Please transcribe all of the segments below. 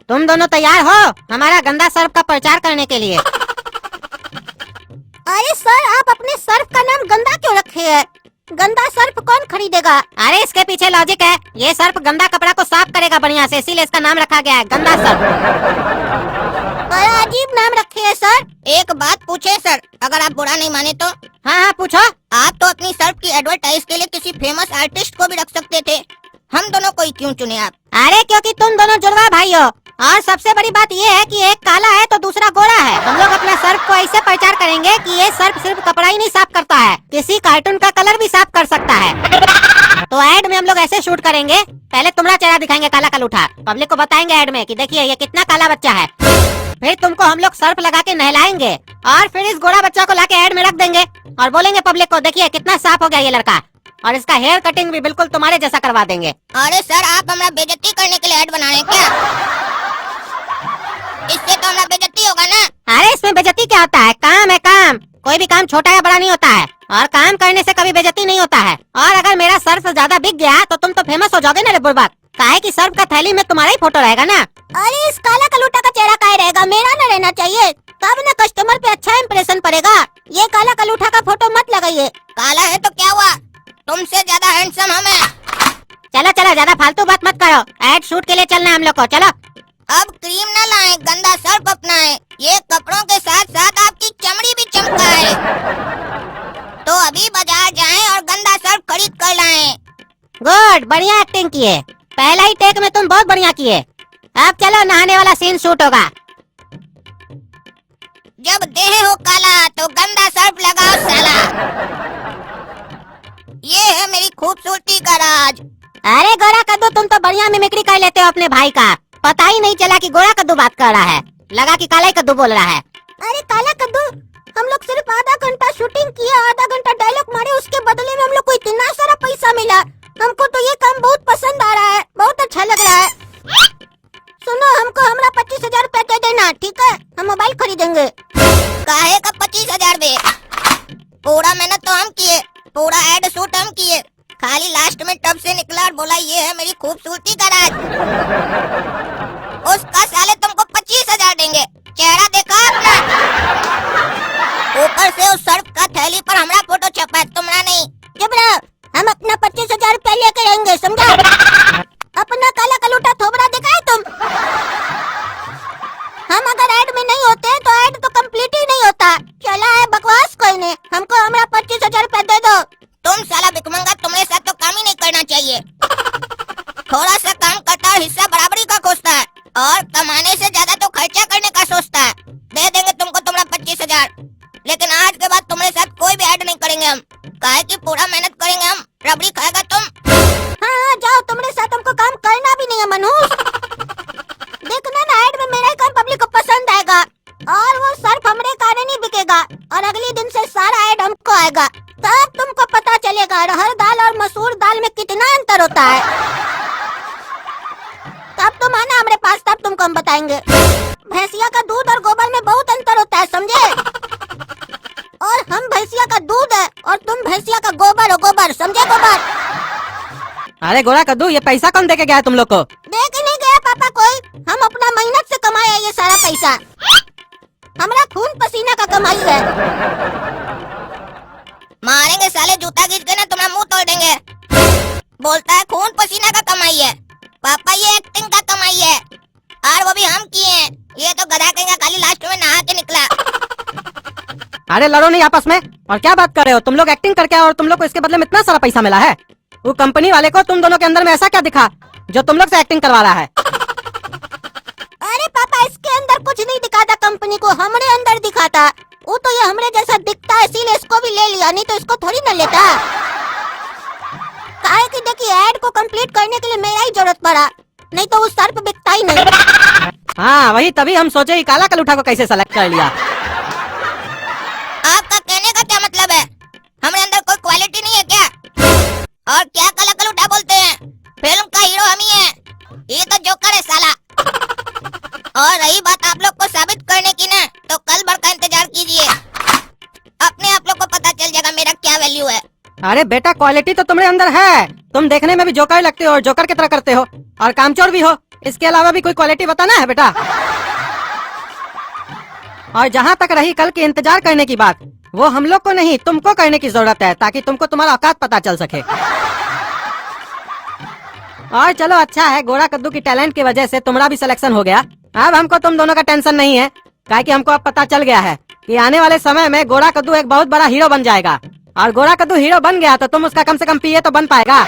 तुम दोनों तैयार हो हमारा गंदा सर्फ का प्रचार करने के लिए? अरे सर, आप अपने सर्फ का नाम गंदा क्यों रखे है? गंदा सर्फ कौन खरीदेगा? अरे इसके पीछे लॉजिक है। ये सर्फ गंदा कपड़ा को साफ करेगा बढ़िया से, इसीलिए इसका नाम रखा गया है गंदा सर्फ। बड़ा अजीब नाम रखे है सर। एक बात पूछे सर, अगर आप बुरा नहीं माने तो? हाँ पूछो। आप तो अपनी सर्फ की एडवर्टाइज के लिए किसी फेमस आर्टिस्ट को भी रख सकते थे, हम दोनों को ही क्यों चुने आप? अरे क्योंकि तुम दोनों जुड़वा भाई हो, और सबसे बड़ी बात ये है कि एक काला है तो दूसरा गोरा है। हम लोग अपना सर्फ को ऐसे प्रचार करेंगे कि ये सर्फ सिर्फ कपड़ा ही नहीं साफ करता है, किसी कार्टून का कलर भी साफ कर सकता है। तो ऐड में हम लोग ऐसे शूट करेंगे, पहले तुम्हारा चेहरा दिखाएंगे काला कलूठा, पब्लिक को बताएंगे ऐड में कि देखिए ये कितना काला बच्चा है। फिर तुमको हम लोग सर्फ लगा के नहलाएंगे और फिर इस गोरा बच्चा को लाके ऐड में रख देंगे और बोलेंगे पब्लिक को देखिए कितना साफ हो गया ये लड़का, और इसका हेयर कटिंग भी बिल्कुल तुम्हारे जैसा करवा देंगे। अरे सर, आप हमारा बेइज्जती करने के लिए ऐड बना रहे हैं क्या? इससे तो हमारा बेइज्जती होगा ना। अरे इसमें बेइज्जती क्या होता है? काम है काम, कोई भी काम छोटा या बड़ा नहीं होता है, और काम करने से कभी बेइज्जती नहीं होता है। और अगर मेरा सर्फ ज्यादा बिक गया तो तुम तो फेमस हो जाओगे ना रे बुड़बक, काहे कि सर्फ का थैली में तुम्हारा ही फोटो रहेगा ना। अरे इस काला कलूटा का चेहरा काहे रहेगा? मेरा न रहना चाहिए, तब न कस्टमर पे अच्छा इम्प्रेशन पड़ेगा। ये काला कलूठा का फोटो मत लगाइए। काला है तो क्या हुआ, तुमसे ज्यादा हैंडसम हम हैं। चलो चलो, ज्यादा फालतू बात मत करो, ऐड शूट के लिए चलना है हम लोग को, चलो। अब क्रीम न लाएं, गंदा सर्फ अपनाएं। ये कपड़ों के साथ साथ आपकी चमड़ी भी चमकाए। तो अभी बाजार जाएं और गंदा सर्फ खरीद कर लाएं। गुड, बढ़िया एक्टिंग किए, पहला ही टेक में तुम बहुत बढ़िया किए। अब चलो नहाने वाला सीन शूट होगा। जब देह हो काला तो गंदा सर्फ लगाओ साला। ये है मेरी खूबसूरती का राज। अरे गोरा कद्दू, तुम तो बढ़िया मिमिक्री कर लेते हो अपने भाई का, पता ही नहीं चला कि गोरा कद्दू बात कर रहा है, लगा कि काला ही कद्दू बोल रहा है। अरे काला कद्दू, हम लोग सिर्फ आधा घंटा शूटिंग किया, आधा घंटा डायलॉग मारे, उसके बदले में हम लोग को इतना सारा पैसा मिला। हमको तो ये काम बहुत पसंद आ रहा है, बहुत अच्छा लग रहा है। सुनो, हमको हमारा 25,000 रुपया दे देना, ठीक है? हम मोबाइल खरीदेंगे। काहे का 25,000 बे? पूरा मेहनत तो हम किए, पूरा एड शूट हम किए, खाली लास्ट में टब से निकला और बोला ये है मेरी खूबसूरती का राज। उसका साले तुमको 25,000 देंगे, चेहरा देखा अपना? ऊपर से उस सर्फ का थैली पर हमारा फोटो छपा है, तुम्हारा नहीं। चुप रहो, हम अपना 25,000 रुपया लेकर आएंगे, समझा? अपना काला कलूटा थोबड़ा दिखाए तुम। हम अगर ऐड में नहीं होते तो ऐड तो कंप्लीट ही नहीं होता। चला है बकवास कोई ने, हमको हमारा 25,000 रुपया दे दो। तुम साला भिखमंगा, तुम्हारे साथ तो काम ही नहीं करना चाहिए। थोड़ा सा काम करता है, हिस्सा बराबरी का खोजता है, और कमाने से ज्यादा तो खर्चा करने का सोचता है। दे देंगे तुमको तुम्हारा 25,000, लेकिन आज के बाद तुम्हारे साथ कोई भी ऐड नहीं करेंगे हम, काहे कि पूरा मेहनत करेंगे हम। रबड़ी खाएगा तुम। हाँ जाओ, तुम्हारे साथ हमको काम करना भी नहीं है मनहूस। देखना ना, ऐड में मेरा ही काम पब्लिक को पसंद आएगा, और वो सर्फ हमरे कारण ही बिकेगा, और अगले दिन से सारा ऐड हमको आएगा। तब तुमको पता चलेगा अरहर दाल और मसूर दाल में कितना अंतर होता है। तब तुम आना हमारे पास, तब तुमको हम बताएंगे। भैंसिया का दूध और गोबर में बहुत अंतर होता है, समझे? और हम भैंसिया का दूध है और तुम भैंसिया का गोबर हो, गोबर, समझे? गोबर। अरे गोरा कद्दू, ये पैसा कौन दे के गया है तुम लोग को? दे के नहीं गया पापा कोई, हम अपना मेहनत से कमाया ये सारा पैसा, हमारा खून पसीना का कमाई है। मारेंगे साले, जूता घिस के ना तुम्हारा मुंह तोड़ देंगे। बोलता है खून पसीना का कमाई है। पापा ये एक्टिंग का कमाई है, और वो भी हम किए हैं। ये तो गधा कहेंगे, खाली लास्ट में नहा के निकला। अरे लड़ो नहीं आपस में, और क्या बात कर रहे हो? तुम लोग एक्टिंग करके और तुम लोग को इसके बदले में इतना सारा पैसा मिला है। वो कंपनी वाले को तुम दोनों के अंदर में ऐसा क्या दिखा जो तुम लोग से एक्टिंग करवा रहा है? अरे पापा, इसके अंदर कुछ नहीं दिखाता, कंपनी को हमरे अंदर दिखाता। वो तो ये हमरे जैसा दिखता है, इसीलिए इसको भी ले लिया, नहीं तो इसको थोड़ी न लेता। काहे कि देखिए, ऐड को कंप्लीट करने के लिए मेरा ही जरूरत पड़ा, नहीं तो उस सर्फ बिकता ही नहीं। हाँ वही, तभी हम सोचे ही काला कलूठा को कैसे सेलेक्ट कर लिया। आपका कहने का क्या मतलब है? हमारे अंदर कोई क्वालिटी नहीं है क्या? और क्या काला कलूठा बोलते हैं? फिल्म का हीरो हम ही है, ये तो जोकर है साला। और रही बात आप लोग को साबित करने की ना, तो कल भर का इंतजार कीजिए, अपने आप लोग को पता चल जाएगा मेरा क्या वैल्यू है। अरे बेटा, क्वालिटी तो तुम्हारे अंदर है, तुम देखने में भी जोकर लगते हो और जोकर की तरह करते हो और कामचोर भी हो, इसके अलावा भी कोई क्वालिटी बताना है बेटा? और जहाँ तक रही कल के इंतजार करने की बात, वो हम लोग को नहीं तुमको करने की जरूरत है, ताकि तुमको तुम्हारा औकात पता चल सके। और चलो अच्छा है, गोरा कद्दू की टैलेंट की वजह से तुम्हारा भी सिलेक्शन हो गया। अब हमको तुम दोनों का टेंशन नहीं है, काहे कि हमको अब पता चल गया है कि आने वाले समय में गोरा कद्दू एक बहुत बड़ा हीरो बन जाएगा। और गोरा कद्दू हीरो बन गया तो तुम उसका कम से कम पीए तो बन पाएगा।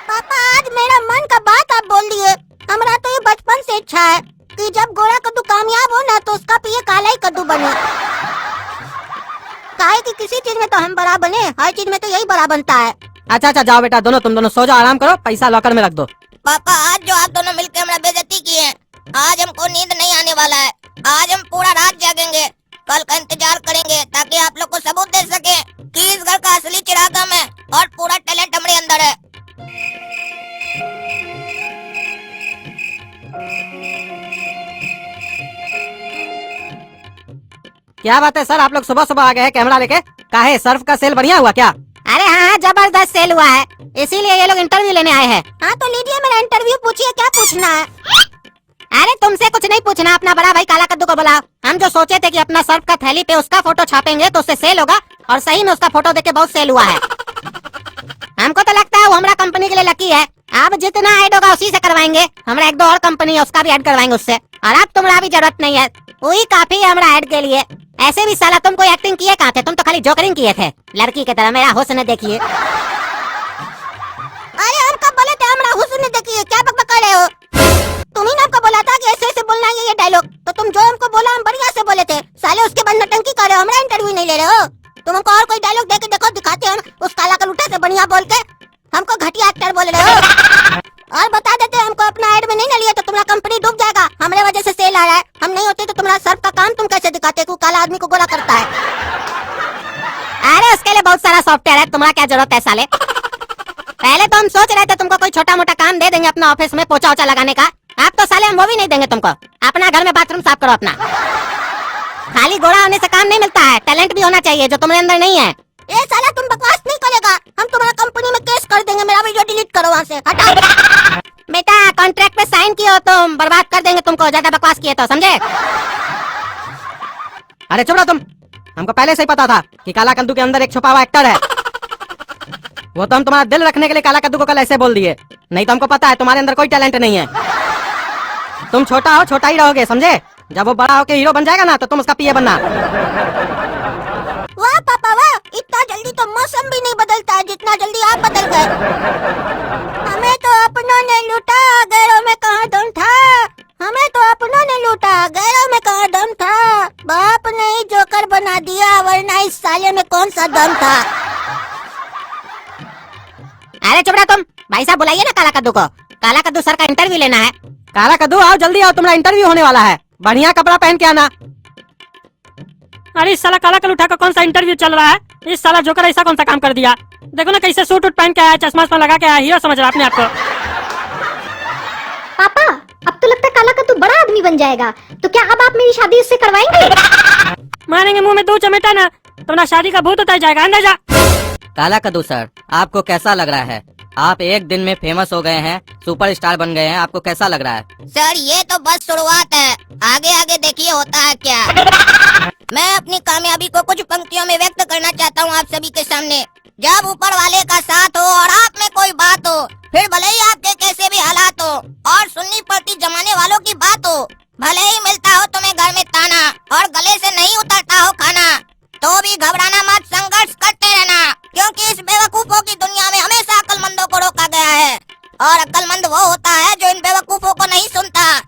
पापा आज मेरा मन का बात आप बोल दिए। हमारा तो ये बचपन से इच्छा है कि जब गोरा कद्दू कामयाब हो ना तो उसका पीए काला ही कद्दू बने। काहे कि किसी चीज में तो हम बड़ा बने, हर चीज में तो यही बड़ा बनता है। अच्छा अच्छा जाओ बेटा, दोनों तुम दोनों सो जाओ, आराम करो, पैसा लॉकर में रख दो। पापा आज जो आप दोनों मिलकर हमारा बेइज्जती किए, आज हमको नींद नहीं आने वाला है। आज हम पूरा रात जागेंगे, कल का इंतजार करेंगे, ताकि आप लोग को सबूत दे सके कि इस घर का असली चिराग हम है और पूरा टैलेंट हमारे अंदर है। क्या बात है सर, आप लोग सुबह सुबह आ गए हैं कैमरा लेके? काहे सर्फ का सेल बढ़िया हुआ क्या? अरे हाँ जबरदस्त सेल हुआ है, इसीलिए ये लोग इंटरव्यू लेने आए हैं। हाँ तो लीजिए मेरा इंटरव्यू, पूछिए क्या पूछना है। अरे तुमसे कुछ नहीं पूछना, अपना बड़ा भाई काला कद्दू को बुलाओ। हम जो सोचे थे कि अपना सर्फ का थैली पे उसका फोटो छापेंगे तो उससे सेल होगा, और सही में उसका फोटो देख के बहुत सेल हुआ है। हमको तो लगता है वो हमारा कंपनी के लिए लकी है। अब जितना ऐड होगा उसी से करवाएंगे। हमारा एक दो और कंपनी है उसका भी ऐड करवाएंगे उससे, और अब तुम्हारा भी जरूरत नहीं है, वही काफी है हमारा ऐड के लिए। ऐसे भी साला तुम कोई एक्टिंग किए कहाँ थे, तुम तो खाली जोकरिंग किए थे लड़की की तरह। मेरा हुस्न देखिए। अरे हम कब बोले थे हमारा हुस्न देखिए, क्या बकबक कर रहे हो? तुम ही ने हमको बोला था कि ऐसे ऐसे बोलना है ये डायलॉग, तो तुम जो हमको बोला हम बढ़िया से बोले थे। साले उसके बाद नटंकी कर रहे हो, हमारा इंटरव्यू नहीं ले रहे हो। तुम हमको और कोई डायलॉग दे के देखो, दिखाते हम उस काला कलूटा से बढ़िया बोल के। हमको घटिया एक्टर बोल रहे हो। और बता देते हमको अपना ऐड में नहीं ना लिया तो तुम्हारा कंपनी डूब जाएगा। हमारे वजह से सेल आ रहा है, हम नहीं होते तो तुम्हारा सर्फ का काम तुम कैसे दिखाते को काला आदमी को गोरा करता है। अरे उसके लिए बहुत सारा सॉफ्टवेयर है, तुम्हारा क्या जरूरत है साले? पहले तो हम सोच रहे थे तुमको कोई छोटा मोटा काम दे देंगे अपना ऑफिस में पोछा ओछा लगाने का। अब तो साले हम वो भी नहीं देंगे तुमको। अपना घर में बाथरूम साफ करो अपना। खाली गोरा होने से काम नहीं मिलता है, टैलेंट भी होना चाहिए जो तुम्हारे अंदर नहीं है। ए साला तुम बकवास नहीं करेगा, हम तुम्हारा कंपनी में केस कर देंगे। मेरा वीडियो डिलीट करो वहाँ से, हटाओ। बेटा कॉन्ट्रैक्ट पे साइन किए हो तुम, बर्बाद कर देंगे तुमको ज्यादा बकवास किए तो, समझे? अरे चुप रहो तुम, हमको पहले से ही पता था कि काला कद्दू के अंदर एक छुपा हुआ एक्टर है। वो तो हम तुम्हारा दिल रखने के लिए काला कद्दू को कल ऐसे बोल दिए, नहीं तो हमको पता है तुम्हारे अंदर कोई टैलेंट नहीं है। तुम छोटा हो, छोटा ही रहोगे, समझे? जब वो बड़ा होके हीरो बन जाएगा ना तो तुम उसका पीए बनना। वाह पापा वाह, इतना जल्दी तो मौसम भी नहीं बदलता है जितना जल्दी आप बदल गए। हमें तो अपनों ने लूटा, गैरों में कहाँ दम था। हमें तो अपनों ने लूटा, गैरों में कहाँ दम था। बाप ने ही जोकर बना दिया, वरना इस साले में कौन सा दम था। अरे चुप रहो तुम, भाई साहब बुलाइए ना काला कद्दू को। काला कद्दू सर का इंटरव्यू लेना है। काला कद्दू आओ जल्दी आओ, तुम्हारा इंटरव्यू होने वाला है। बढ़िया कपड़ा पहन के आना। अरे इस साला काला कलूठा का कौन सा इंटरव्यू चल रहा है? इस साला जोकर ऐसा कौन सा काम कर दिया? देखो ना कैसे सूट उट पहन के आया, चश्मा लगा के आया, हीरो समझ रहा अपने आप को। पापा अब तो लगता है काला कद्दू बड़ा आदमी बन जाएगा, तो क्या अब आप मेरी शादी उससे करवाएंगे? मारेंगे मुंह में दो चमेटा ना, तुम्हारा शादी का भूत उतर जाएगा। अंदर जा। काला कद्दू सर, आपको कैसा लग रहा है? आप एक दिन में फेमस हो गए हैं, सुपरस्टार बन गए हैं, आपको कैसा लग रहा है? सर ये तो बस शुरुआत है, आगे आगे देखिए होता है क्या। मैं अपनी कामयाबी को कुछ पंक्तियों में व्यक्त करना चाहता हूँ आप सभी के सामने। जब ऊपर वाले का साथ हो और आप में कोई बात हो, फिर भले ही आपके कैसे भी हालात हो और सुननी पड़ती जमाने वालों की बात हो, भले ही मिलता हो तुम्हें घर में ताना और गले से नहीं उतरता हो खाना, तो भी घबराना मत, संघर्ष करते रहना, क्योंकि इस बेवकूफों की दुनिया में हमेशा अक्लमंदों को रोका गया है। और अक्लमंद वो होता है जो इन बेवकूफों को नहीं सुनता,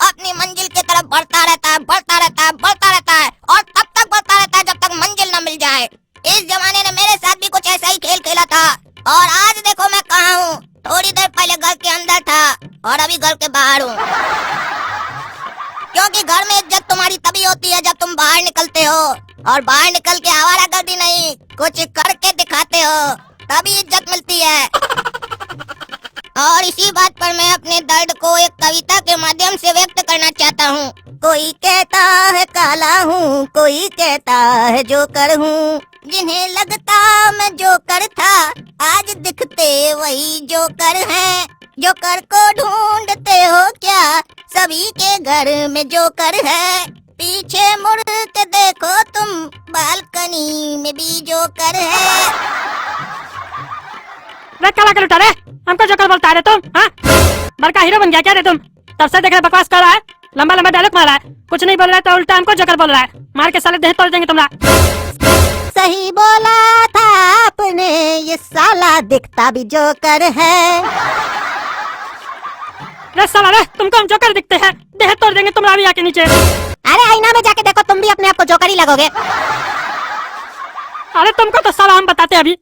अपनी मंजिल की तरफ बढ़ता रहता है, बढ़ता रहता है, बढ़ता रहता है, और तब तक बढ़ता रहता है जब तक मंजिल न मिल जाए। इस जमाने ने मेरे साथ भी कुछ ऐसा ही खेल खेला था, और आज देखो मैं कहाँ हूँ। थोड़ी देर पहले घर के अंदर था और अभी घर के बाहर हूँ। क्योंकि घर में इज्जत तुम्हारी तभी होती है जब तुम बाहर निकलते हो, और बाहर निकल के आवारागर्दी नहीं, कुछ करके दिखाते हो, तभी इज्जत मिलती है। और इसी बात पर मैं अपने दर्द को एक कविता के माध्यम से व्यक्त करना चाहता हूँ। कोई कहता है काला हूँ, कोई कहता है जोकर हूँ, जिन्हें लगता मैं जोकर था, आज दिखते वही जोकर हैं। जोकर को ढूंढते हो क्या? सभी के घर में जोकर है। पीछे मुड़ के देखो तुम, बालकनी में भी जोकर है। रे काला का लुटा रे, हमको जोकर बोलता है रे तुम? हाँ, बड़का हीरो बन गया क्या रे तुम? तब से देख रहे बकवास कर रहा है, लंबा लंबा डायलॉग मार रहा है, कुछ नहीं बोल रहा है तो उल्टा हमको जोकर बोल रहा है। मार के साले देह तोड़ देंगे तुम्हारा। सही बोला था आपने, ये साला दिखता भी जोकर है। रे साला रे, तुमको हम जोकर दिखते हैं, देह तोड़ देंगे तुम्हारा भी आके नीचे। अरे आईना में जाके देखो, तुम भी अपने आप को जोकर ही लगोगे। अरे तुमको तो साला हम बताते हैं अभी।